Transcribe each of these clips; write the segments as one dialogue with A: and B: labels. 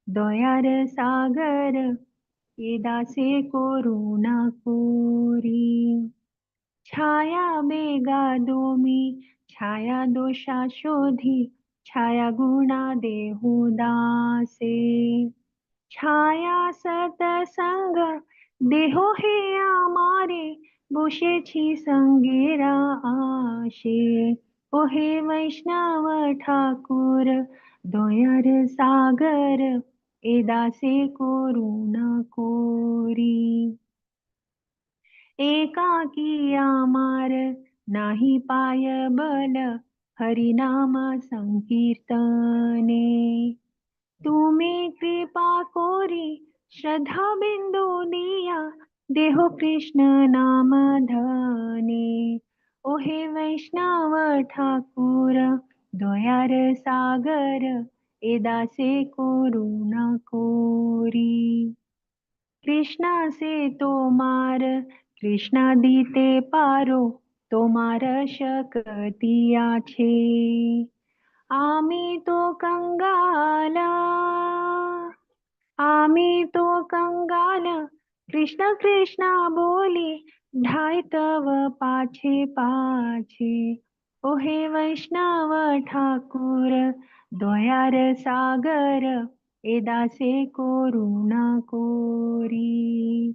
A: दयार सागर ये दासे करुणा कोरी. छाया बेगा दोमी छाया दोषा शोधी छाया गुणा देहु दासे. छाया सतसंग देहो हे आमारे बोशे छी संगेरा आशे. ओहे वैष्णव ठाकुर दयार सागर एदासे करुणा कोरी. एकाकी आमार नाही पाय बल हरिनाम संकीर्तने. तुम्ही कृपा कोरी श्रद्धा बिंदू दिया देहो कृष्ण नाम धने. ओहे वैष्णव ठाकुर दयार सागर एदासे करुणा कोरी. कृष्णा से तो मार कृष्णा दीते पारो तोमार शकतिया छे. आमी तो कंगाला आमी तो कंगाल कृष्ण कृष्ण बोली ढाई तव पाछे पाछे. ओहे वैष्णव ठाकुर दयार सागर एदासे करुणा कोरी.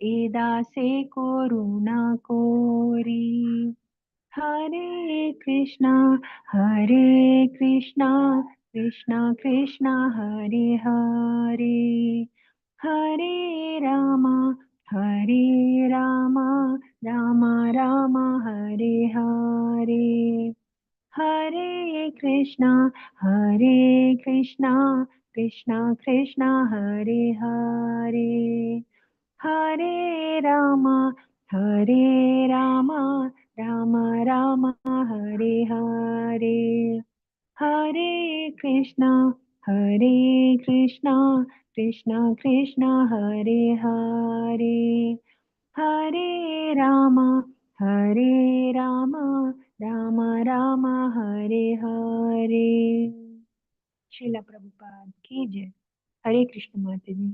A: एदासे करुणा कोरी. हरे कृष्णा कृष्णा कृष्णा हरे हरे. हरे रामा रामा रामा हरे हरे. हरे कृष्णा कृष्णा कृष्णा हरे हरे. हरे रामा रामा रामा हरे हरे. हरे कृष्णा कृष्णा कृष्णा हरे हरे. हरे रामा रामा रामा हरे हरे. श्रीला प्रभुपाद की जय. हरे कृष्ण माता जी.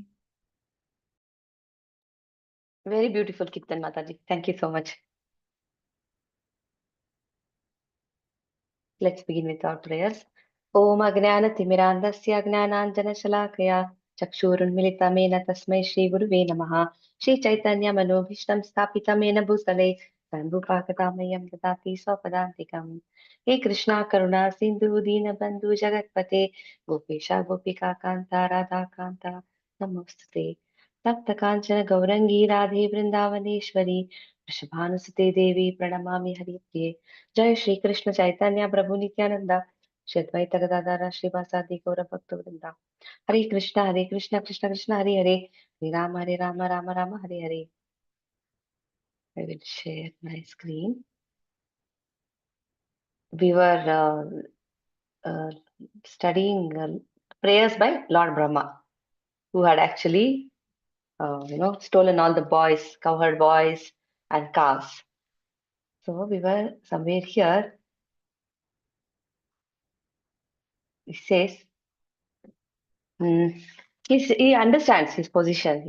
B: Very beautiful Kirtan Mataji. Thank you so much. Let's begin with our prayers. Om Agnana Timirandasya Gnananjana Shalakaya Chakshurunmilitamena Tasmai Shri Guruve Namaha. Shri Chaitanya Manobhishtam Stapitamena Bhutale Sambhupakatamayam Dadati Swapadantikam. He Krishna Karuna Sindhu Dina Bandhu Jagatpate Gopesha Gopika Kanta Radha Kanta Namostate. Tapta Kanchana Gaurangi Radhe Vrindavaneshwari Vrishabhanusute Devi Pranamami Haripriye. जय श्री कृष्ण चैतन्य प्रभु नित्यानंद श्री अद्वैत गदाधर श्रीवासादि गौर भक्त वृंदा. हरे कृष्ण कृष्ण कृष्ण हरे हरे. हरे Ram Ram Ram Hare Hare. I will share my screen. We were studying prayers by Lord Brahma, who had actually stolen all the boys, cowherd boys and calves. So we were somewhere here. It says, he understands his position.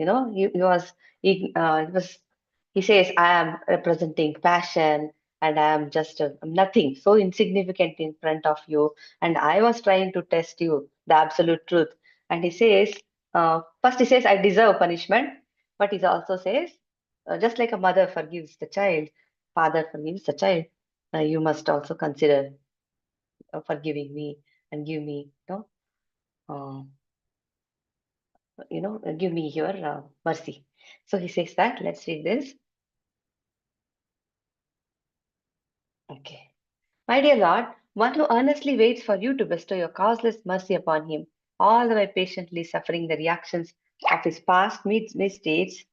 B: He says, I am representing passion and I am just nothing, so insignificant in front of you. And I was trying to test you, the absolute truth. And he says, first he says, I deserve punishment. But he also says, just like a mother forgives the child, father forgives the child, you must also consider forgiving me and give me, uh, give me your mercy. So he says that. Let's read this. Okay. My dear Lord, one who earnestly waits for you to bestow your causeless mercy upon him, all the way patiently suffering the reactions of his past misdeeds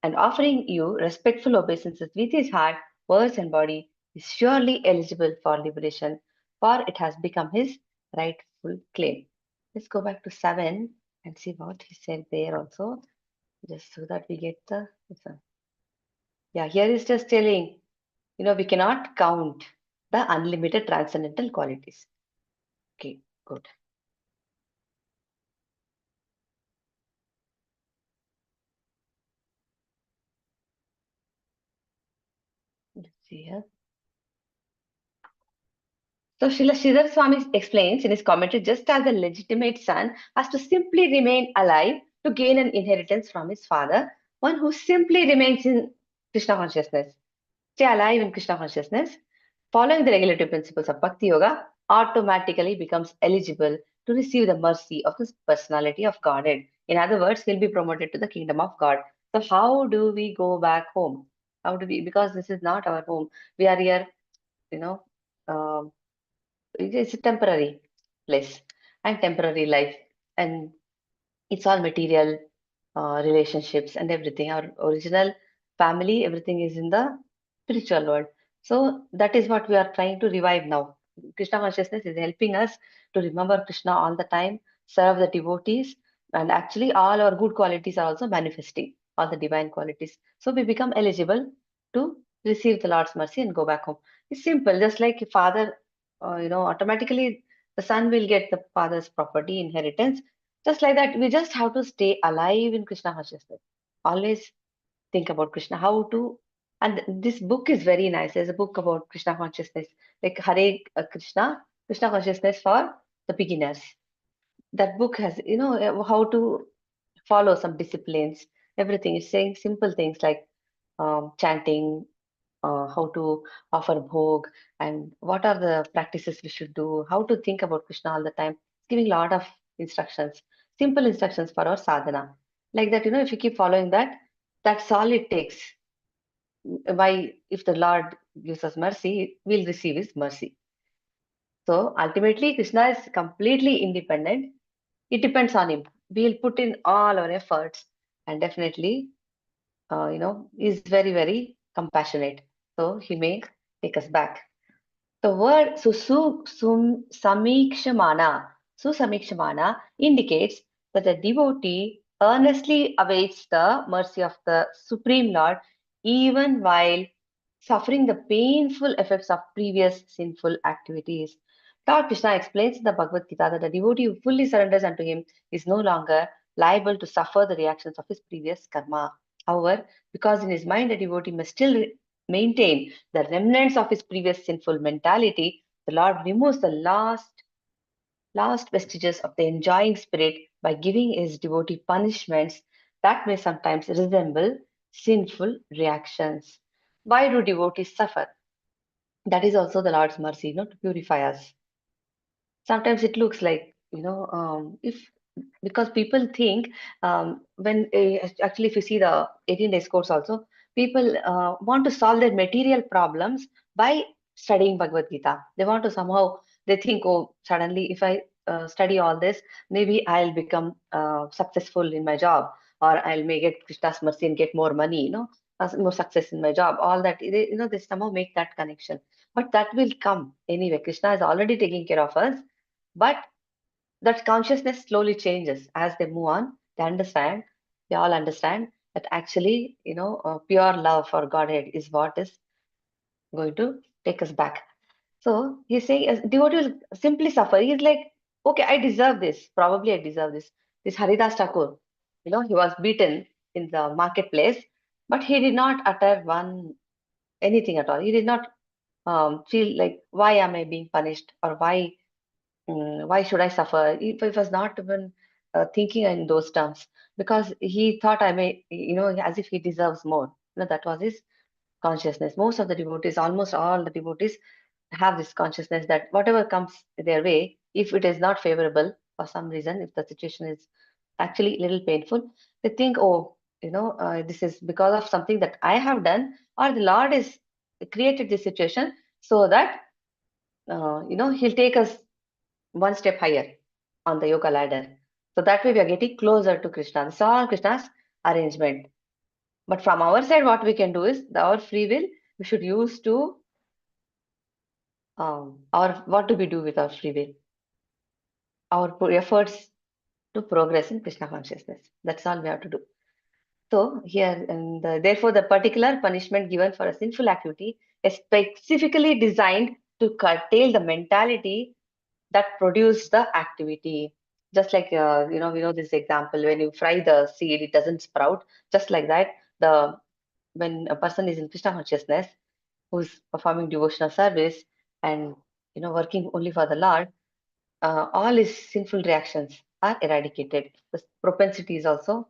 B: and offering you respectful obeisances with his heart, words, and body, is surely eligible for liberation, for it has become his rightful claim. Let's go back to 7 and see what he said there also, just so that we get the this one. Yeah, here is just telling, we cannot count the unlimited transcendental qualities. Okay, good. Let's see here. So Srila Sridhar Swami explains in his commentary, just as a legitimate son has to simply remain alive to gain an inheritance from his father, one who simply remains in Krishna consciousness, stay alive in Krishna consciousness, following the regulative principles of Bhakti Yoga, automatically becomes eligible to receive the mercy of this personality of Godhead. In other words, he'll be promoted to the kingdom of God. So how do we go back home? How do we? Because this is not our home. We are here, you know. um it's a temporary place and temporary life, and it's all material relationships and everything. Our original family, everything is in the spiritual world. So that is what we are trying to revive now. Krishna consciousness is helping us to remember Krishna all the time, serve the devotees, and actually all our good qualities are also manifesting, all the divine qualities. So we become eligible to receive the Lord's mercy and go back home. It's simple, just like a father, automatically the son will get the father's property inheritance. Just like that, we just have to stay alive in Krishna consciousness. Always think about Krishna, how to. And this book is very nice. There's a book about Krishna consciousness, like Hare Krishna consciousness for the beginners. That book has, how to follow some disciplines. Everything is saying simple things like chanting, how to offer bhog, and what are the practices we should do, how to think about Krishna all the time. Giving a lot of instructions, simple instructions for our sadhana. Like that, if you keep following that, that's all it takes. Why, if the Lord gives us mercy, we'll receive His mercy. So ultimately, Krishna is completely independent. It depends on Him. We'll put in all our efforts, and definitely, is very, very compassionate. So He may take us back. The word samikshamana indicates that the devotee earnestly awaits the mercy of the Supreme Lord even while suffering the painful effects of previous sinful activities. Lord Krishna explains in the Bhagavad Gita that the devotee who fully surrenders unto him is no longer liable to suffer the reactions of his previous karma. However, because in his mind the devotee must still maintain the remnants of his previous sinful mentality, the Lord removes the last vestiges of the enjoying spirit by giving his devotee punishments that may sometimes resemble sinful reactions. Why do devotees suffer? That is also the Lord's mercy, to purify us. Sometimes it looks like, if because people think, when actually if you see the 18 days course also, people want to solve their material problems by studying Bhagavad Gita. They want to somehow, they think, oh, suddenly if I study all this, maybe I'll become successful in my job, or I'll may get Krishna's mercy and get more money, more success in my job. All that, they somehow make that connection. But that will come anyway. Krishna is already taking care of us, but that consciousness slowly changes as they move on. They all understand that actually, pure love for Godhead is what is going to take us back. So he's saying, as devotee will simply suffer. He's like, okay, I deserve this. Probably I deserve this. This Haridas Thakur, he was beaten in the marketplace, but he did not utter anything at all. He did not feel like, why am I being punished, or why should I suffer? He was not even thinking in those terms, because he thought I may, as if he deserves more. That was his consciousness. Most of the devotees, almost all the devotees, have this consciousness that whatever comes their way, if it is not favorable for some reason, if the situation is actually a little painful, they think, oh, this is because of something that I have done, or the Lord is created this situation so that, He'll take us one step higher on the yoga ladder. So that way we are getting closer to Krishna. This is all Krishna's arrangement. But from our side, what we can do is our free will, we should use to, what do we do with our free will? Our efforts to progress in Krishna consciousness. That's all we have to do. So here, and therefore, the particular punishment given for a sinful activity is specifically designed to curtail the mentality that produce the activity. Just like, we know this example, when you fry the seed, it doesn't sprout. Just like that, when a person is in Krishna consciousness, who's performing devotional service and working only for the Lord, all his sinful reactions are eradicated. The propensity is also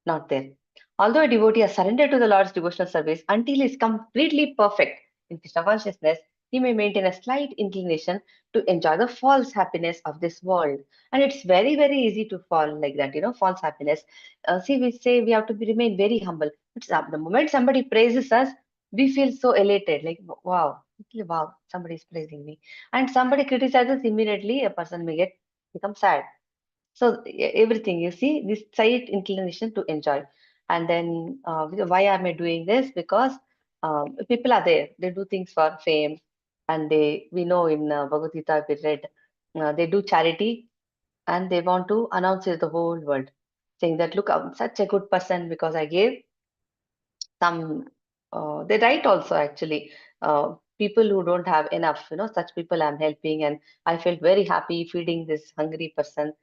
B: not there. Although a devotee has surrendered to the Lord's devotional service until he is completely perfect in Krishna consciousness, he may maintain a slight inclination to enjoy the false happiness of this world. And it's very, very easy to fall like that, false happiness. See, we say we have to remain very humble. But the moment somebody praises us, we feel so elated, like, wow, wow, somebody is praising me. And somebody criticizes, immediately a person may become sad. So everything you see, this slight inclination to enjoy. And then why am I doing this? Because people are there. They do things for fame, and we know in Bhagavad Gita we read they do charity, and they want to announce it to the whole world, saying that look, I'm such a good person because I gave some. They write also actually. People who don't have enough, such people I'm helping, and I felt very happy feeding this hungry person,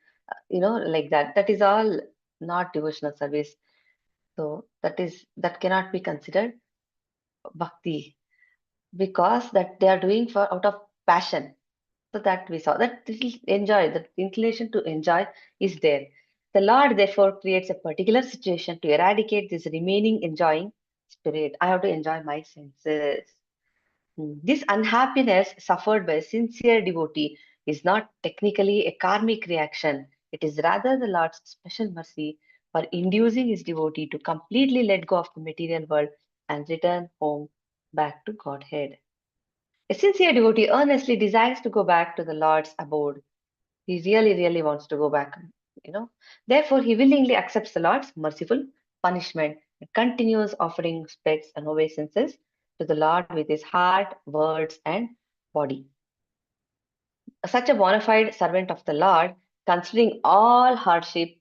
B: like that. That is all not devotional service. So that cannot be considered bhakti, because that they are doing for out of passion. So that we saw that little enjoy, the inclination to enjoy is there. The Lord therefore creates a particular situation to eradicate this remaining enjoying spirit. I have to enjoy my senses. This unhappiness suffered by a sincere devotee is not technically a karmic reaction. It is rather the Lord's special mercy for inducing his devotee to completely let go of the material world and return home back to Godhead. A sincere devotee earnestly desires to go back to the Lord's abode. He really, really wants to go back, you know. Therefore, he willingly accepts the Lord's merciful punishment and continues offering respects and obeisances to the Lord with his heart, words, and body. Such a bona fide servant of the Lord, considering all hardship,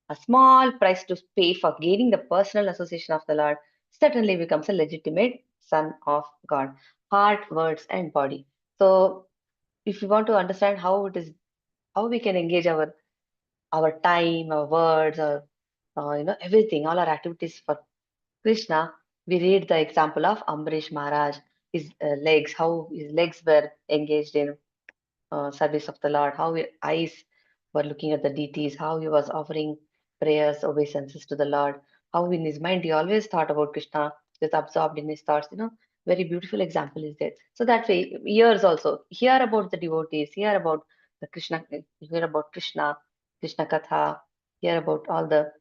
B: a small price to pay for gaining the personal association of the Lord, certainly becomes a legitimate son of God. Heart, words, and body. So, if you want to understand how we can engage our time, our words, or everything, all our activities for Krishna, we read the example of Ambarish Maharaj, his legs, how his legs were engaged in service of the Lord, how his eyes were looking at the deities, how he was offering prayers, obeisances to the Lord, how in his mind he always thought about Krishna, just absorbed in his thoughts. Very beautiful example is there. So that way, years also hear about the devotees, hear about the Krishna, hear about Krishna, Krishna Katha, hear about all the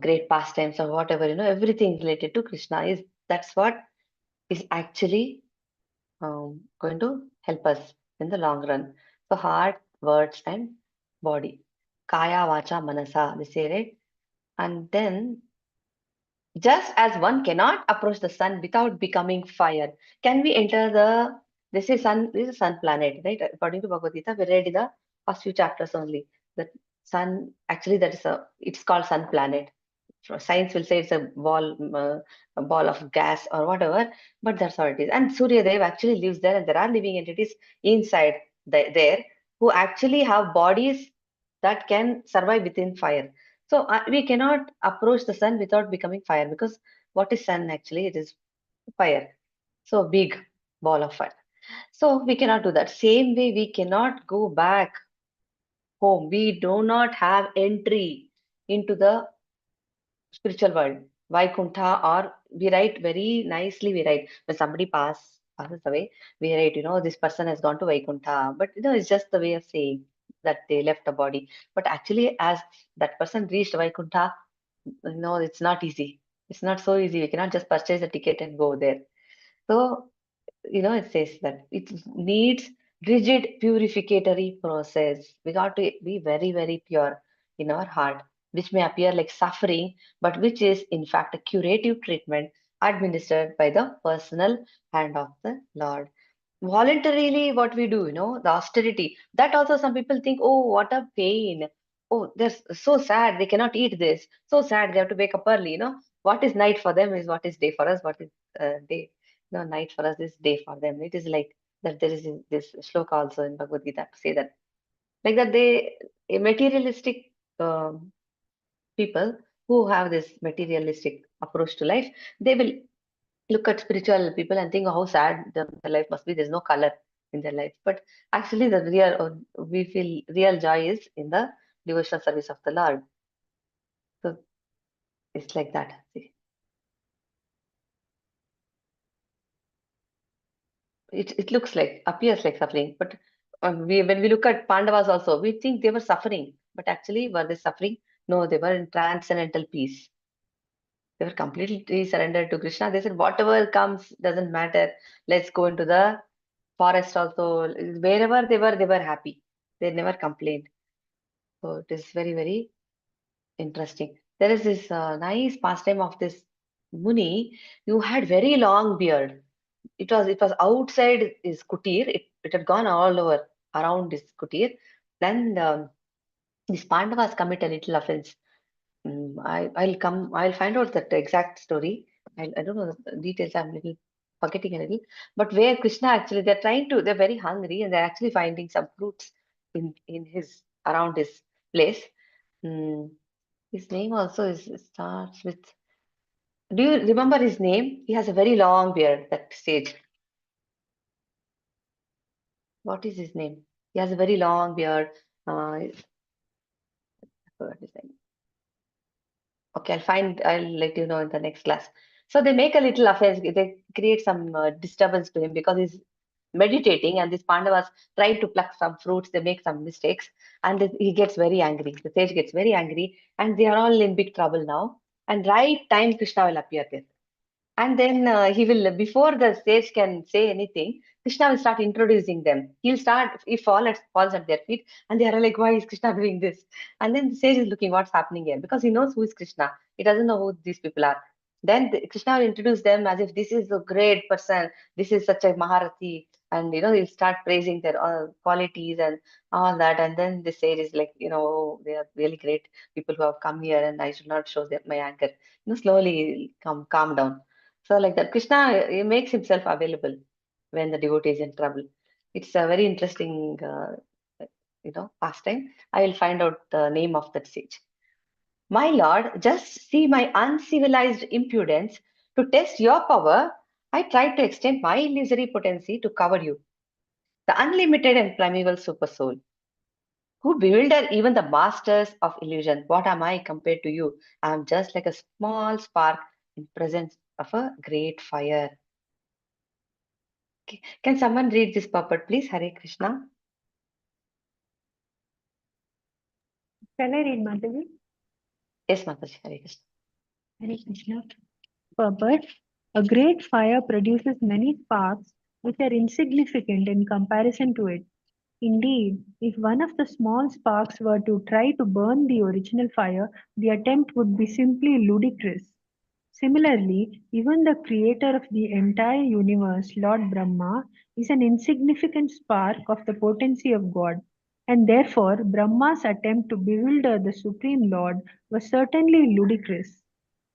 B: great pastimes or whatever, everything related to Krishna is that's what is actually going to help us in the long run. So heart, words, and body. Kaya, vacha, manasa, they say, right? And then, just as one cannot approach the sun without becoming fire, can we enter they say sun, this is a sun planet, right? According to Bhagavad Gita, we read in the first few chapters only. That sun, actually, it's called sun planet. Science will say it's a ball of gas or whatever, but that's how it is. And Surya Dev actually lives there, and there are living entities inside there who actually have bodies that can survive within fire. So we cannot approach the sun without becoming fire, because what is sun actually? It is fire. So big ball of fire. So we cannot do that. Same way, we cannot go back home. We do not have entry into the spiritual world, Vaikuntha, or we write very nicely. We write when somebody passes away, we write, this person has gone to Vaikuntha. But it's just the way of saying that they left the body. But actually, as that person reached Vaikuntha, it's not easy. It's not so easy. We cannot just purchase a ticket and go there. So it says that it needs rigid purificatory process. We got to be very, very pure in our heart, which may appear like suffering, but which is in fact a curative treatment administered by the personal hand of the Lord. Voluntarily, what we do, the austerity, that also some people think, oh, what a pain. Oh, they're so sad, they cannot eat this. So sad, they have to wake up early. What is night for them is what is day for us. What is day, night for us is day for them. It is like that. There is this shloka also in Bhagavad Gita to say that, like that a materialistic people who have this materialistic approach to life, they will look at spiritual people and think how sad their life must be. There's no color in their life. But actually, the real, we feel real joy is in the devotional service of the Lord. So it's like that. See, it looks like, appears like suffering. But when we look at Pandavas also, we think they were suffering. But actually, were they suffering? No, they were in transcendental peace. They were completely surrendered to Krishna. They said, whatever comes doesn't matter. Let's go into the forest also. Wherever they were happy. They never complained. So it is very, very interesting. There is this nice pastime of this Muni who had very long beard. It was outside his kutir. It had gone all over around his kutir. Then these Pandavas commit a little offense. I'll find out that exact story. I don't know the details. I'm little forgetting a little. But where Krishna actually, they're very hungry and they're actually finding some fruits in his, around his place. Mm, his name also starts with. Do you remember his name? He has a very long beard, that sage. What is his name? He has a very long beard. I forgot his name. Okay, I'll let you know in the next class. So they make a little offense, they create some disturbance to him because he's meditating and these Pandavas try to pluck some fruits, they make some mistakes and he gets very angry. The sage gets very angry and they are all in big trouble now. And right time Krishna will appear there. And then he will, before the sage can say anything, Krishna will start introducing them. He'll start, falls at their feet, and they are like, why is Krishna doing this? And then the sage is looking what's happening here because he knows who is Krishna. He doesn't know who these people are. Then Krishna will introduce them as if this is a great person, this is such a Maharati, and he'll start praising their qualities and all that. And then the sage is like, they are really great people who have come here, and I should not show them my anger. Slowly calm down. So like that, Krishna he makes himself available when the devotee is in trouble. It's a very interesting, pastime. I will find out the name of that sage. My lord, just see my uncivilized impudence. To test your power, I tried to extend my illusory potency to cover you, the unlimited and primeval super soul, who bewilder even the masters of illusion. What am I compared to you? I am just like a small spark in presence of a great fire. Okay. Can someone read this puppet, please? Hare Krishna.
A: Shall I read, Madhavi?
B: Yes, Mataji. Hare Krishna.
A: Hare Krishna. Purport. A great fire produces many sparks which are insignificant in comparison to it. Indeed, if one of the small sparks were to try to burn the original fire, the attempt would be simply ludicrous. Similarly, even the creator of the entire universe, Lord Brahma, is an insignificant spark of the potency of God, and therefore Brahma's attempt to bewilder the Supreme Lord was certainly ludicrous.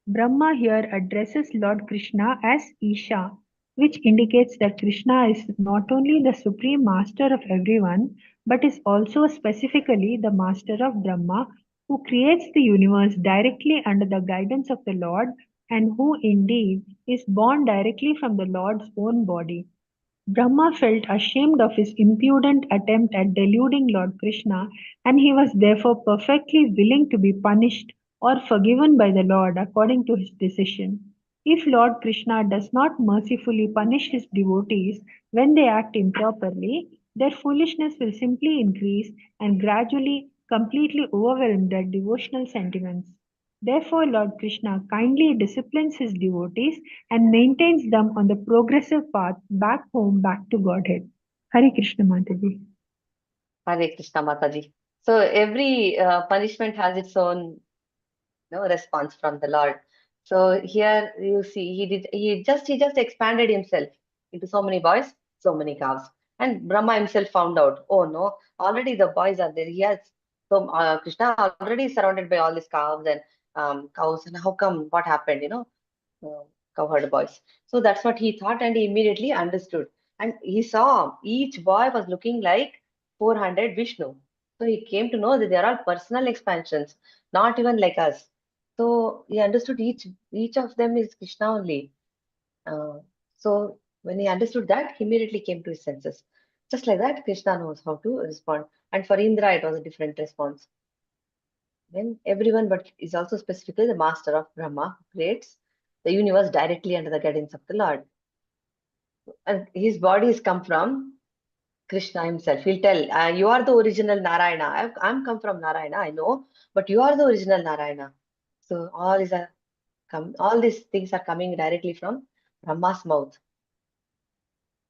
A: Brahma here addresses Lord Krishna as Isha, which indicates that Krishna is not only the supreme master of everyone, but is also specifically the master of Brahma, who creates the universe directly under the guidance of the Lord, and who indeed is born directly from the Lord's own body. Brahma felt ashamed of his impudent attempt at deluding Lord Krishna, and he was therefore perfectly willing to be punished or forgiven by the Lord according to his decision. If Lord Krishna does not mercifully punish his devotees when they act improperly, their foolishness will simply increase and gradually completely overwhelm their devotional sentiments. Therefore, Lord Krishna kindly disciplines his devotees and maintains them on the progressive path back home, back to Godhead. Hare Krishna Mataji.
B: Hare Krishna Mataji. So every punishment has its own response from the Lord. So here you see he just expanded himself into so many boys, so many cows. And Brahma himself found out, oh no, already the boys are there. He has so Krishna already is surrounded by all these calves and cows, and how come what happened, uh, cowherd boys. So that's what he thought, and he immediately understood. And he saw each boy was looking like 400 Vishnu. So he came to know that they are all personal expansions, not even like us. So he understood each of them is Krishna only. So when he understood that, he immediately came to his senses. Just like that, Krishna knows how to respond. And for Indra, it was a different response. When everyone, but is also specifically the master of Brahma, who creates the universe directly under the guidance of the Lord. And his body has come from Krishna himself. He'll tell, you are the original Narayana. I'm come from Narayana, I know, but you are the original Narayana. So all these things are coming directly from Brahma's mouth.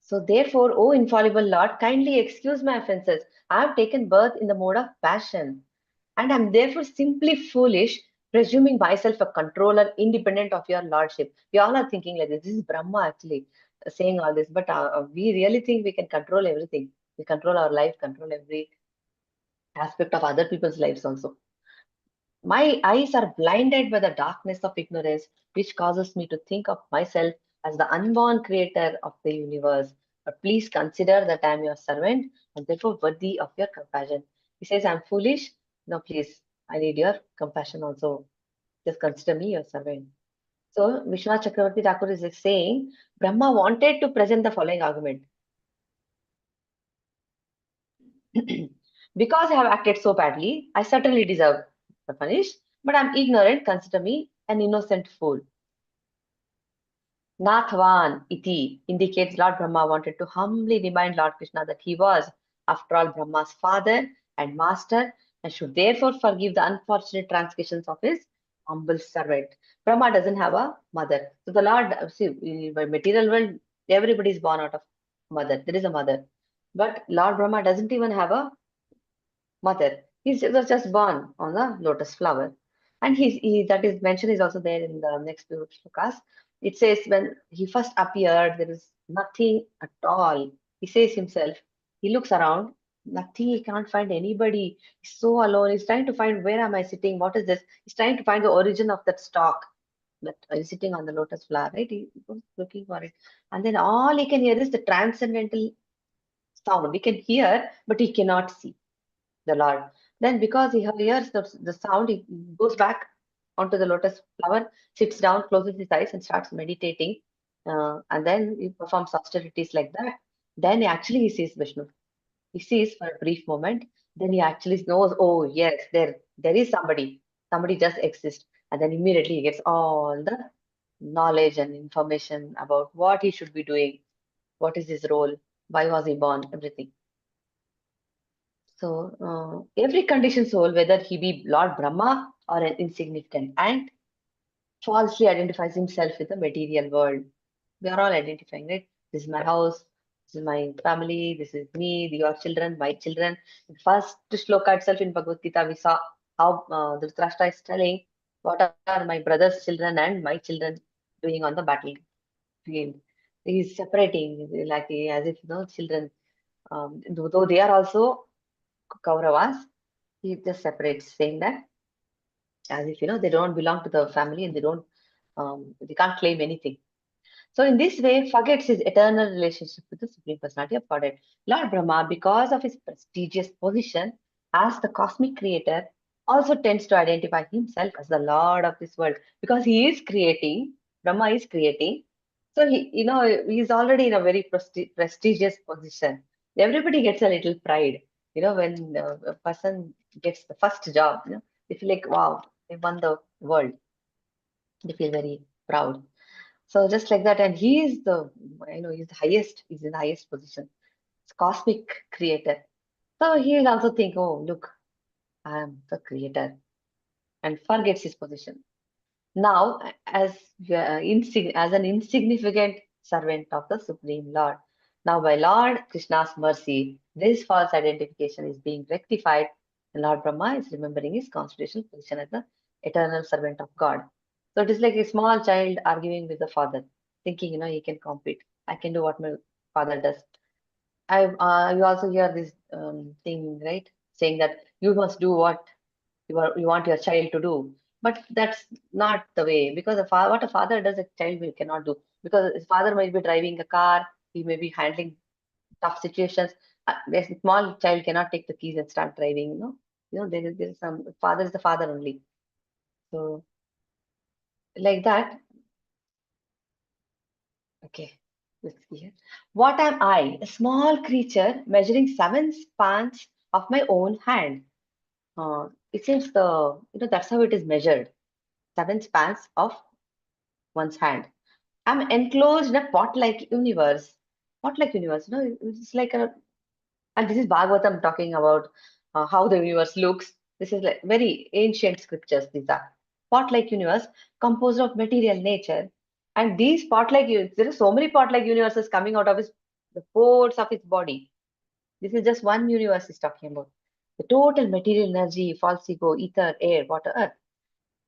B: So therefore, O infallible Lord, kindly excuse my offences. I have taken birth in the mode of passion, and am therefore simply foolish, presuming myself a controller independent of your lordship. We all are thinking like this. This is Brahma actually saying all this, but we really think we can control everything. We control our life, control every aspect of other people's lives also. My eyes are blinded by the darkness of ignorance, which causes me to think of myself as the unborn creator of the universe. But please consider that I am your servant and therefore worthy of your compassion. He says, I'm foolish. No, please, I need your compassion also. Just consider me your servant. So, Vishwanath Chakravarti Thakur is saying, Brahma wanted to present the following argument. Because I have acted so badly, I certainly deserve the punish, but I'm ignorant. Consider me an innocent fool. Nathvan iti indicates Lord Brahma wanted to humbly remind Lord Krishna that he was, after all, Brahma's father and master, and should therefore forgive the unfortunate transgressions of his humble servant. Brahma doesn't have a mother. So the Lord, see, in the material world, everybody is born out of mother. There is a mother. But Lord Brahma doesn't even have a mother. He was just born on the lotus flower. And that is mentioned is also there in the next few shlokas. It says when he first appeared, there is nothing at all. He says himself, he looks around, nothing, he can't find anybody. He's so alone. He's trying to find where am I sitting? What is this? He's trying to find the origin of that stalk that is sitting on the lotus flower, right? He was looking for it. And then all he can hear is the transcendental sound. He can hear, but he cannot see the Lord. Then, because he hears the sound, he goes back onto the lotus flower, sits down, closes his eyes, and starts meditating. And then he performs austerities like that. Then actually he sees Vishnu. He sees for a brief moment. Then he actually knows, oh yes, there is somebody. Somebody just exists. And then immediately he gets all the knowledge and information about what he should be doing, what is his role, why was he born, everything. So, every conditioned soul, whether he be Lord Brahma or an insignificant ant, falsely identifies himself with the material world. We are all identifying, right? This is my house, this is my family, this is me, your children, my children. In first shloka itself in Bhagavad Gita, we saw how Dhritarashtra is telling what are my brother's children and my children doing on the battlefield. He's separating, like as if children, though they are also Kauravas, he just separates, saying that as if they don't belong to the family and they can't claim anything. So in this way, forgets his eternal relationship with the Supreme Personality of Godhead. Lord Brahma, because of his prestigious position as the cosmic creator, also tends to identify himself as the Lord of this world because he is creating. Brahma is creating. So he's already in a very prestigious position. Everybody gets a little pride. When a person gets the first job, they feel like, wow, they won the world. They feel very proud. So just like that, and he is he's the highest, he's in the highest position. It's cosmic creator. So he will also think, oh, look, I am the creator, and forgets his position. Now, as an insignificant servant of the Supreme Lord. Now, by Lord Krishna's mercy, this false identification is being rectified, and Lord Brahma is remembering his constitutional position as the eternal servant of God. So it is like a small child arguing with the father, thinking, he can compete. I can do what my father does. You also hear this thing, right? Saying that you must do what you want your child to do. But that's not the way, because what a father does, a child cannot do. Because his father might be driving a car, he may be handling tough situations. A small child cannot take the keys and start driving. There is some father is the father only. So like that, Okay, let's see here. What am I? A small creature measuring 7 spans of my own hand. It seems that's how it is measured. 7 spans of one's hand. I'm enclosed in a pot-like universe. Pot-like universe, it's like a, and this is Bhagavatam talking about how the universe looks. This is like very ancient scriptures, these are. Pot-like universe composed of material nature. And these there are so many pot-like universes coming out of the pores of his body. This is just one universe he's talking about. The total material energy, false ego, ether, air, water, earth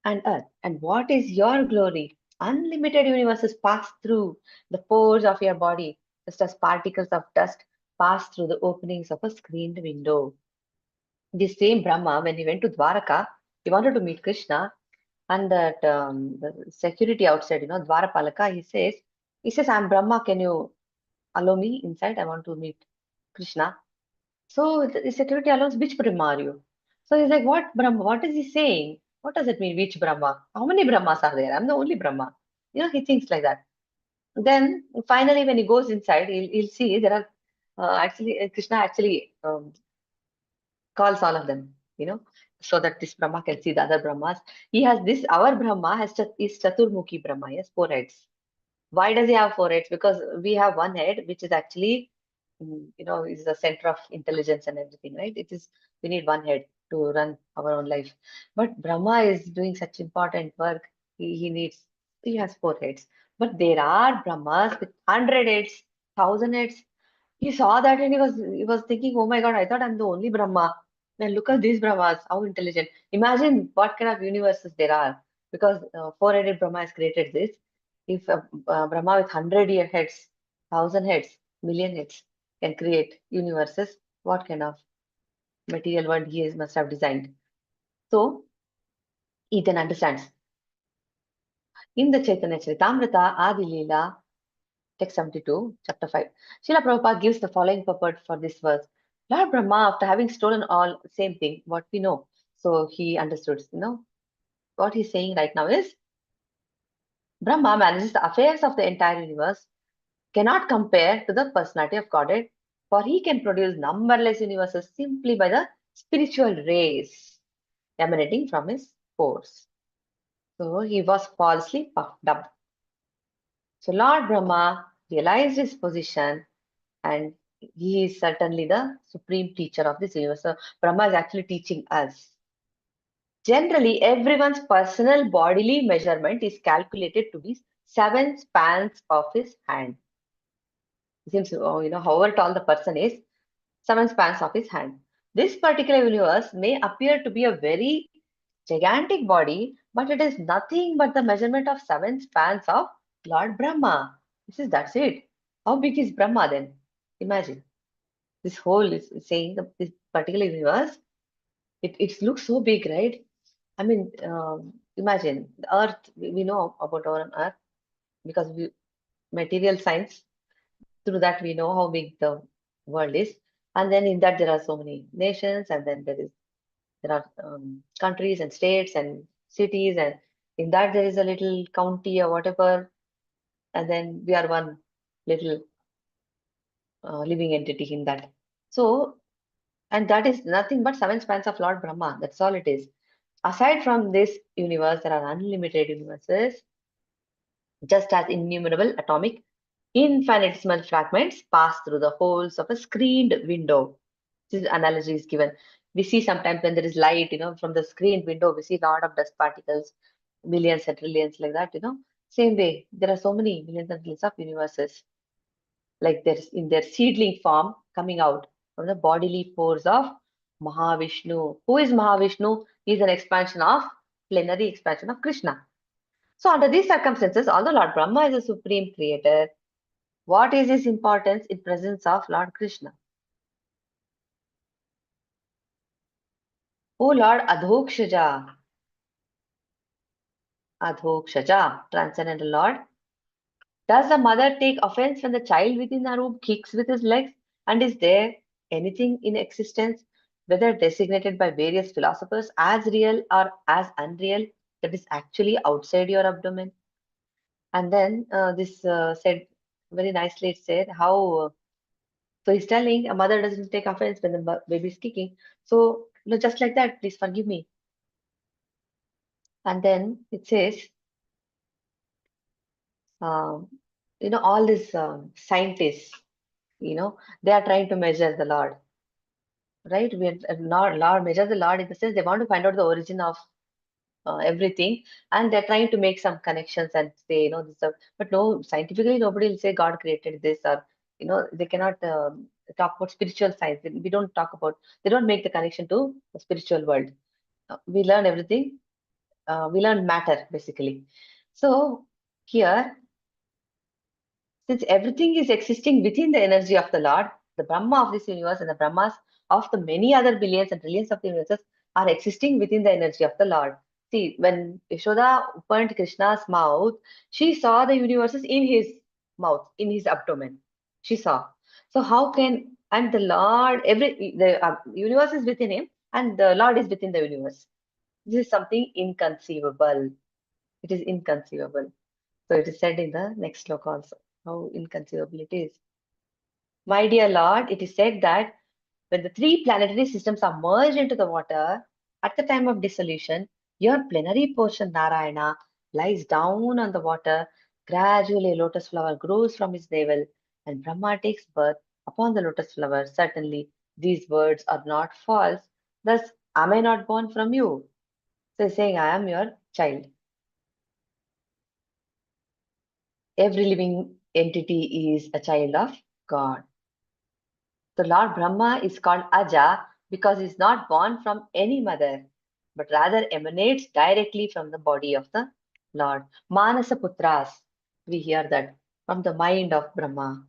B: and earth. And what is your glory? Unlimited universes pass through the pores of your body, just as particles of dust pass through the openings of a screened window. The same Brahma, when he went to Dwaraka, he wanted to meet Krishna, and that the security outside, Dwarapalaka, he says, I'm Brahma, can you allow me inside? I want to meet Krishna. So the security allows, which Brahma are you? So he's like, what Brahma? What is he saying? What does it mean, which Brahma? How many Brahmas are there? I'm the only Brahma. He thinks like that. Then finally, when he goes inside, he'll see there are Krishna actually calls all of them, so that this Brahma can see the other Brahmas. Our Brahma is Chaturmukhi Brahma, yes, 4 heads. Why does he have 4 heads? Because we have one head, which is actually, is the center of intelligence and everything, right? We need one head to run our own life. But Brahma is doing such important work. He has 4 heads. But there are Brahmas with 100 heads, 1,000 heads. He saw that and he was thinking, oh my God, I thought I'm the only Brahma. Then look at these Brahmas, how intelligent. Imagine what kind of universes there are. Because 4-headed Brahma has created this. If Brahma with 100 heads, 1,000 heads, million heads can create universes, what kind of material world must have designed? So he then understands. In the Chaitanya Charitamrita, Adi Leela, text 72, chapter 5, Srila Prabhupada gives the following purport for this verse. Lord Brahma, after having stolen all, same thing, what we know. So he understood, what he's saying right now is Brahma manages the affairs of the entire universe, cannot compare to the personality of Godhead, for he can produce numberless universes simply by the spiritual rays emanating from his pores. So he was falsely puffed up. So Lord Brahma realized his position, and he is certainly the supreme teacher of this universe. So Brahma is actually teaching us. Generally, everyone's personal bodily measurement is calculated to be 7 spans of his hand. Since however tall the person is, 7 spans of his hand. This particular universe may appear to be a very gigantic body, but it is nothing but the measurement of 7 spans of Lord Brahma. That's it. How big is Brahma then? Imagine. This whole is saying this particular universe, it looks so big, right? I mean, imagine the Earth. We know about our Earth because material science. Through that, we know how big the world is, and then in that there are so many nations, and then there are countries and states and cities, and in that there is a little county or whatever, and then we are one little living entity in that. So, and that is nothing but 7 spans of Lord Brahma. That's all it is. Aside from this universe, there are unlimited universes, just as innumerable atomic infinitesimal fragments pass through the holes of a screened window. This analogy is given. We see sometimes when there is light, from the screened window, we see a lot of dust particles, millions and trillions like that. Same way, there are so many millions and trillions of universes, like there's in their seedling form coming out from the bodily pores of Mahavishnu. Who is Mahavishnu? He is an expansion of, plenary expansion of Krishna. So under these circumstances, although Lord Brahma is a supreme creator, what is his importance in presence of Lord Krishna? O Lord Adhokshaja, Adhokshaja, transcendental Lord, does the mother take offense when the child within her womb kicks with his legs? And is there anything in existence, whether designated by various philosophers as real or as unreal, that is actually outside your abdomen? And then this said very nicely it said how. So he's telling a mother doesn't take offense when the baby is kicking. So, just like that, please forgive me. And then it says, um, all these scientists, they are trying to measure the Lord, right? We are not Lord measure the Lord in the sense they want to find out the origin of everything, and they're trying to make some connections and say, this. But no, scientifically, nobody will say God created this, or they cannot talk about spiritual science. We don't talk about. They don't make the connection to the spiritual world. We learn everything. We learn matter basically. So here, since everything is existing within the energy of the Lord, the Brahma of this universe and the Brahmas of the many other billions and trillions of the universes are existing within the energy of the Lord. See, when Yashoda opened Krishna's mouth, she saw the universes in his mouth, in his abdomen. She saw. So how can, and the Lord, the universe is within him, and the Lord is within the universe. This is something inconceivable. It is inconceivable. So it is said in the next sloka also, how inconceivable it is. My dear Lord, it is said that when the three planetary systems are merged into the water, at the time of dissolution, your plenary portion Narayana lies down on the water. Gradually, a lotus flower grows from his navel, and Brahma takes birth upon the lotus flower. Certainly, these words are not false. Thus, am I not born from you? So he's saying, I am your child. Every living entity is a child of God. The Lord Brahma is called Aja because he is not born from any mother, but rather emanates directly from the body of the Lord. Manasa Putras, we hear that from the mind of Brahma,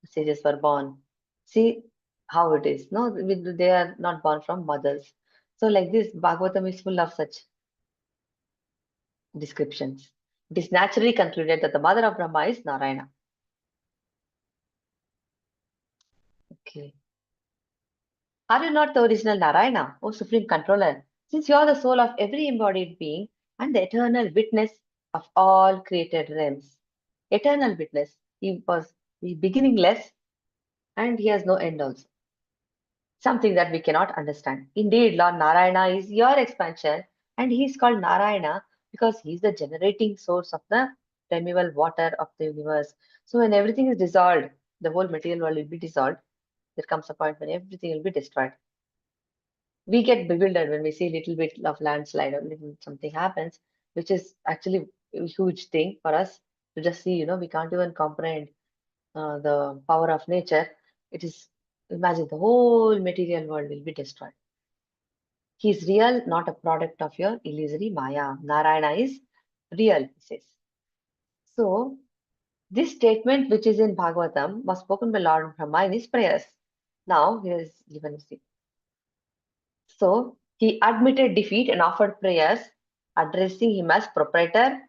B: the sages were born. See how it is. No, they are not born from mothers. So, like this, Bhagavatam is full of such descriptions. It is naturally concluded that the mother of Brahma is Narayana. Okay. Are you not the original Narayana, O Supreme Controller? Since you are the soul of every embodied being and the eternal witness of all created realms. Eternal witness. He was the beginningless and he has no end also. Something that we cannot understand. Indeed, Lord Narayana is your expansion and he is called Narayana because he is the generating source of the primeval water of the universe. So when everything is dissolved, the whole material world will be dissolved. There comes a point when everything will be destroyed. We get bewildered when we see a little bit of landslide or little something happens, which is actually a huge thing for us to just see, we can't even comprehend the power of nature. It is, imagine the whole material world will be destroyed. He is real, not a product of your illusory Maya. Narayana is real, he says. So, this statement, which is in Bhagavatam, was spoken by Lord Brahma in his prayers. Now, here is given. So he admitted defeat and offered prayers, addressing him as proprietor,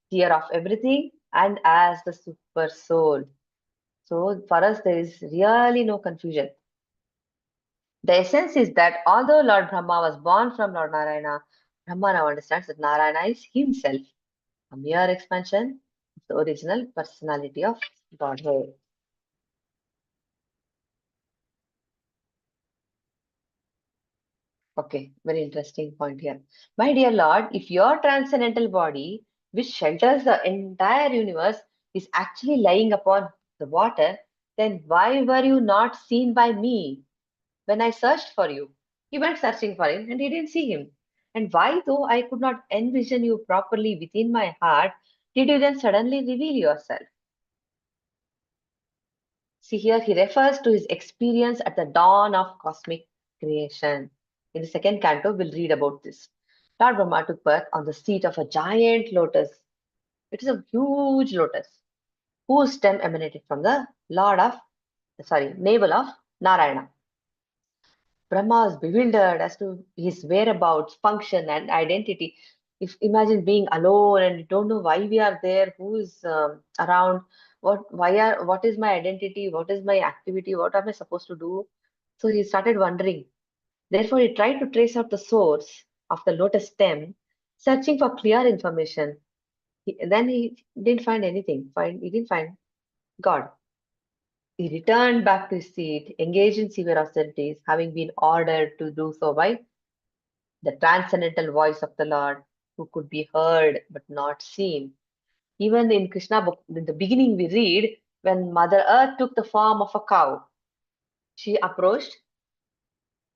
B: seer of everything, and as the super soul. So for us, there is really no confusion. The essence is that although Lord Brahma was born from Lord Narayana, Brahma now understands that Narayana is himself, a mere expansion of the original personality of Godhead. Okay, very interesting point here. My dear Lord, if your transcendental body, which shelters the entire universe, is actually lying upon the water, then why were you not seen by me when I searched for you? He went searching for him and he didn't see him. And why, though I could not envision you properly within my heart, did you then suddenly reveal yourself? See here, he refers to his experience at the dawn of cosmic creation. In the second canto, we'll read about this. Lord Brahma took birth on the seat of a giant lotus. It is a huge lotus, whose stem emanated from the navel of Narayana. Brahma was bewildered as to his whereabouts, function, and identity. If imagine being alone and you don't know why we are there, who is around, what is my identity, what is my activity, what am I supposed to do? So he started wondering. Therefore, he tried to trace out the source of the lotus stem, searching for clear information. Then he didn't find anything. He didn't find. God. He returned back to his seat, engaged in severe austerities, having been ordered to do so by the transcendental voice of the Lord, who could be heard but not seen. Even in Krishna book, in the beginning, we read when Mother Earth took the form of a cow, she approached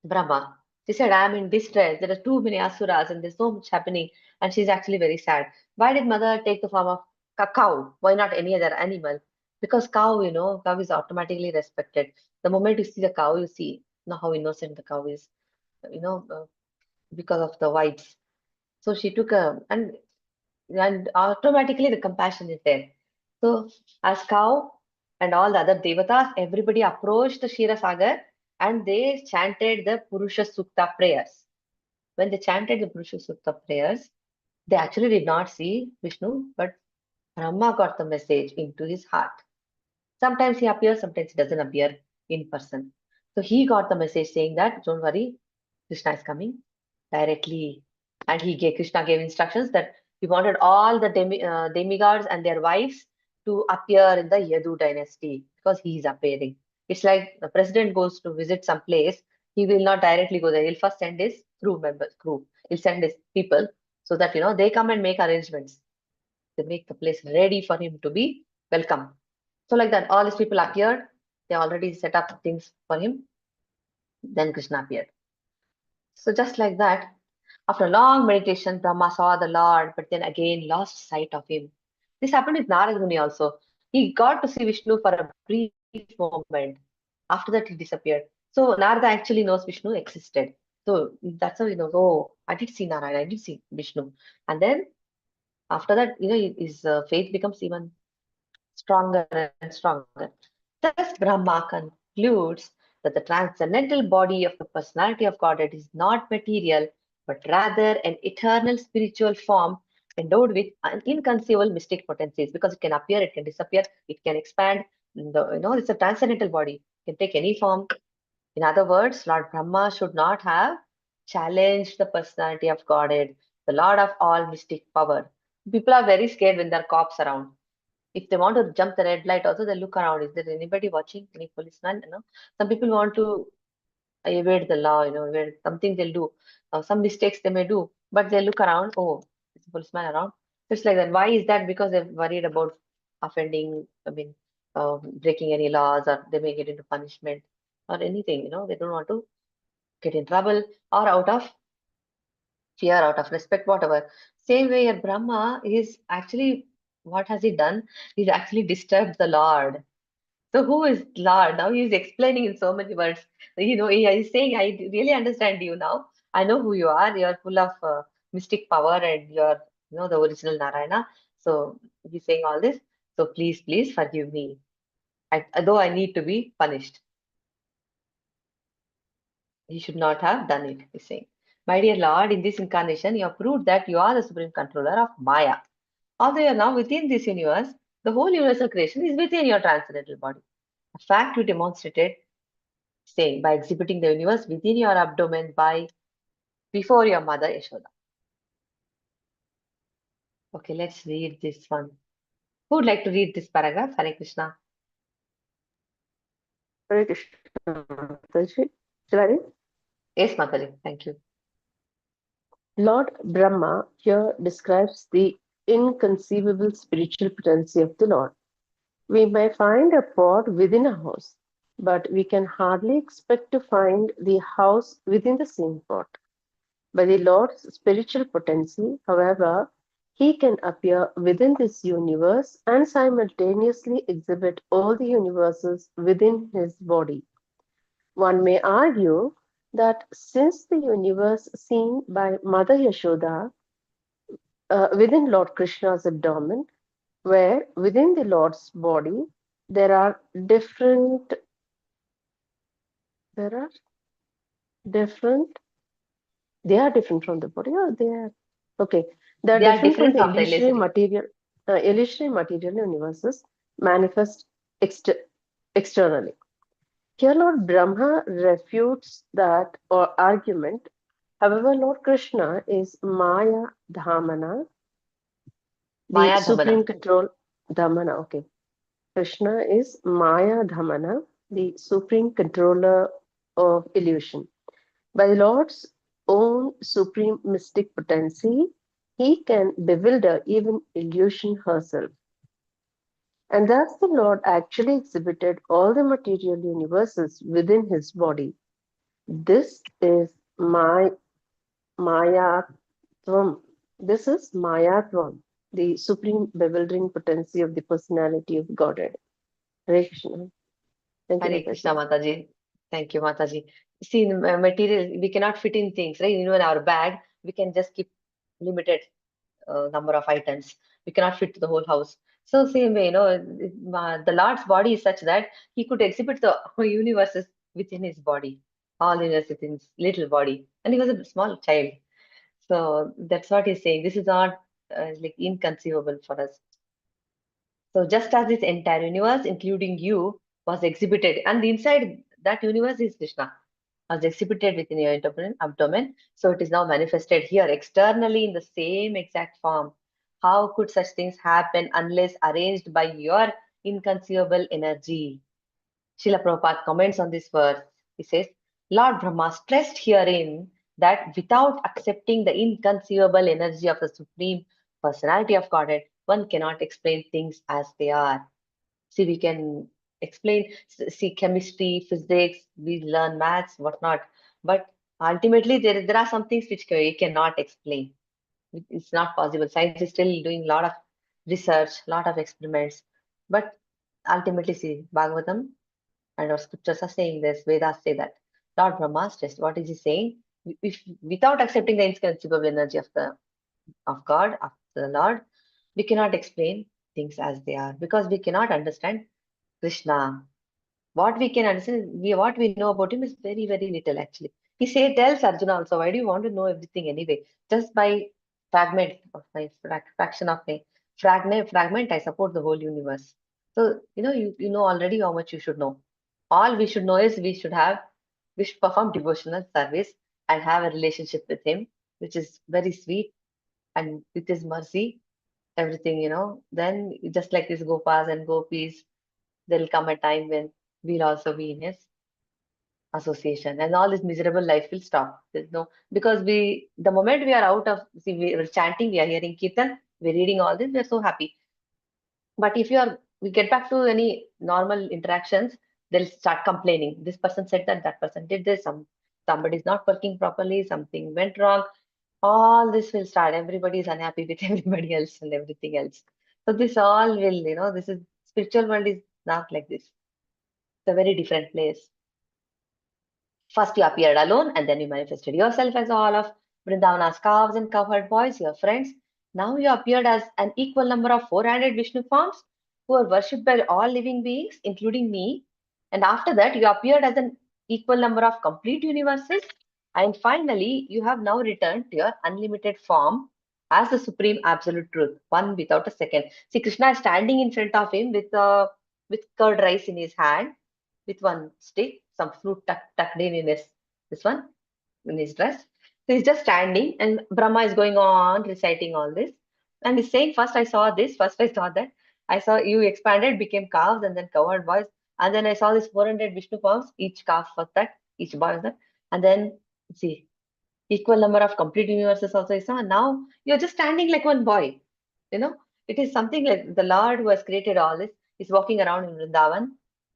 B: Brahma. She said, I am in distress. There are too many asuras and there's so much happening. And she's actually very sad. Why did Mother take the form of a cow? Why not any other animal? Because cow, cow is automatically respected. The moment you see the cow, you see how innocent the cow is, you know, uh, because of the vibes. So she took and automatically the compassion is there. So as cow and all the other devatas, everybody approached the Shira Sagar and they chanted the Purusha Sukta prayers. When they chanted the Purusha Sukta prayers, they actually did not see Vishnu, but Brahma got the message into his heart. Sometimes he appears, sometimes he doesn't appear in person. So he got the message saying that, don't worry, Krishna is coming directly. And Krishna gave instructions that he wanted all the demigods and their wives to appear in the Yadu dynasty because he is appearing. It's like the president goes to visit some place, he will not directly go there. He'll first send his crew. He'll send his people so that they come and make arrangements. They make the place ready for him to be welcome. So like that, all these people appeared. They already set up things for him. Then Krishna appeared. So just like that, after long meditation, Brahma saw the Lord, but then again lost sight of him. This happened with Narad Muni also. He got to see Vishnu for a brief moment. After that, he disappeared. So Narada actually knows Vishnu existed. So that's how he knows, oh, I did see Narayana, I did see Vishnu. And then after that, his faith becomes even stronger and stronger. Thus, Brahma concludes that the transcendental body of the personality of Godhead is not material, but rather an eternal spiritual form endowed with inconceivable mystic potencies because it can appear, it can disappear, it can expand. It's a transcendental body. It can take any form. In other words, Lord Brahma should not have challenged the personality of Godhead, the Lord of all mystic power. People are very scared when there are cops around. If they want to jump the red light also, they look around. Is there anybody watching? Any policeman? Some people want to evade the law, where something they'll do. Some mistakes they may do, but they look around. Oh, there's a policeman around. Just like that. Why is that? Because they're worried about offending, breaking any laws, or they may get into punishment or anything. They don't want to get in trouble or out of fear, out of respect, whatever. Same way, a Brahma is actually, what has he done? He's actually disturbed the Lord. So who is Lord? Now he's explaining in so many words. He's saying, I really understand you now. I know who you are. You're full of mystic power and you're, the original Narayana. So he's saying all this. So please, please forgive me. Though I need to be punished. He should not have done it, he's saying. My dear Lord, in this incarnation, you have proved that you are the supreme controller of Maya. Although you are now within this universe, the whole universal creation is within your transcendental body. A fact you demonstrated, saying, by exhibiting the universe within your abdomen before your mother Yashoda. Okay, let's read this one. Who would like to read this paragraph? Hare Krishna.
C: Hare Krishna, Mataji. Shall I read?
B: Yes, Mataji. Thank you.
C: Lord Brahma here describes the inconceivable spiritual potency of the Lord. We may find a pot within a house, but we can hardly expect to find the house within the same pot. By the Lord's spiritual potency, however, he can appear within this universe and simultaneously exhibit all the universes within his body. One may argue that since the universe seen by Mother Yashoda within Lord Krishna's abdomen, where within the Lord's body there are different, there are different, they are different from the body, or they are, okay, they are
B: They are
C: different from
B: different
C: the
B: from the
C: illusory material universes manifest externally. Here, Lord Brahma refutes that or argument. However, Lord Krishna is Maya Dhamana, the
B: Maya
C: supreme
B: Dhamana.
C: control Dhamana, okay. Krishna is Maya Dhamana, the supreme controller of illusion. By the Lord's own supreme mystic potency, he can bewilder even illusion herself. And thus the Lord actually exhibited all the material universes within his body. This is Mayatvam. This is Mayatvam, the supreme bewildering potency of the personality of Godhead. Hare Krishna. Thank you,
B: Hare Krishna,
C: Mataji.
B: Mataji. Thank you, Mataji. See, in material, we cannot fit in things, right? In our bag, we can just keep limited number of items. We cannot fit the whole house. So same way, the Lord's body is such that he could exhibit the universes within his body, all universe within his little body, and he was a small child. So that's what he's saying. This is not like inconceivable for us. So just as this entire universe, including you, was exhibited, and the inside that universe is Krishna, was exhibited within your abdomen. So it is now manifested here externally in the same exact form. How could such things happen unless arranged by your inconceivable energy? Srila Prabhupada comments on this verse. He says, Lord Brahma stressed herein that without accepting the inconceivable energy of the Supreme Personality of Godhead, one cannot explain things as they are. See, we can explain, see, chemistry, physics, we learn maths, whatnot. But ultimately, there are some things which we cannot explain. It's not possible. Science is still doing a lot of research, lot of experiments. But ultimately, see, Bhagavatam and our scriptures are saying this, Vedas say that. Lord Brahma stressed. What is he saying? If without accepting the inconceivable energy of God, of the Lord, we cannot explain things as they are because we cannot understand Krishna. What we can understand, what we know about him is very, very little actually. Tells Arjuna also, why do you want to know everything anyway? Just by fragment of my fraction of my fragment, I support the whole universe. So, you know already how much you should know. All we should know is we should perform devotional service and have a relationship with him, which is very sweet and with his mercy, everything, then just like these gopas and gopis, there'll come a time when we'll also be in his association and all this miserable life will stop. There's no, because the moment we are out of, see, we're chanting, we are hearing kirtan, we're reading all this, we're so happy. But if we get back to any normal interactions, they'll start complaining. This person said that person did this, somebody's not working properly, something went wrong. All this will start. Everybody is unhappy with everybody else and everything else. So this all will, this is spiritual world is not like this. It's a very different place. First you appeared alone and then you manifested yourself as all of Vrindavana's calves and cowherd boys, your friends. Now you appeared as an equal number of 400 Vishnu forms who are worshipped by all living beings, including me. And after that, you appeared as an equal number of complete universes. And finally, you have now returned to your unlimited form as the supreme absolute truth, one without a second. See, Krishna is standing in front of him with curd rice in his hand with one stick, some fruit tucked in his this one in his dress. So he's just standing, and Brahma is going on reciting all this, and he's saying, "First I saw this, first I saw that. I saw you expanded, became calves, and then covered boys, and then I saw this 400 Vishnu forms. Each calf was that, each boy was that, and then see." Equal number of complete universes also is and now you're just standing like one boy. It is something like the Lord who has created all this is walking around in Vrindavan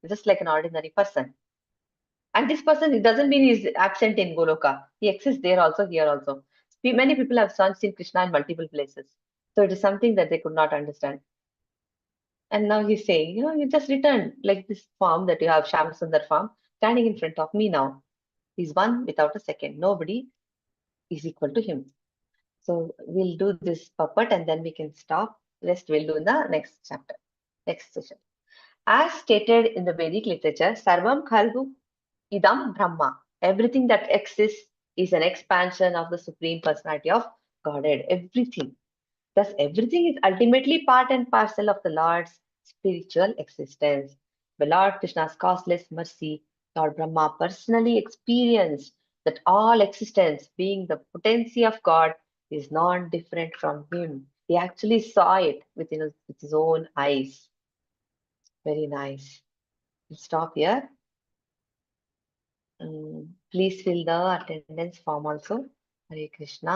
B: just like an ordinary person. And this person, it doesn't mean he's absent in Goloka. He exists there also, here also. Many people have seen Krishna in multiple places. So it is something that they could not understand. And now he's saying, you just returned like this form that you have, Sham Sundar form, standing in front of me now. He's one without a second. Nobody is equal to him. So we'll do this puppet and then we can stop. Rest we'll do in the next chapter, next session. As stated in the Vedic literature, Sarvam Khalgu Idam Brahma. Everything that exists is an expansion of the Supreme Personality of Godhead. Everything. Thus, everything is ultimately part and parcel of the Lord's spiritual existence. The Lord Krishna's causeless mercy, Lord Brahma personally experienced that all existence, being the potency of God, is not different from him. He actually saw it with his own eyes. Very nice. We'll stop here. Please fill the attendance form also. Hare Krishna.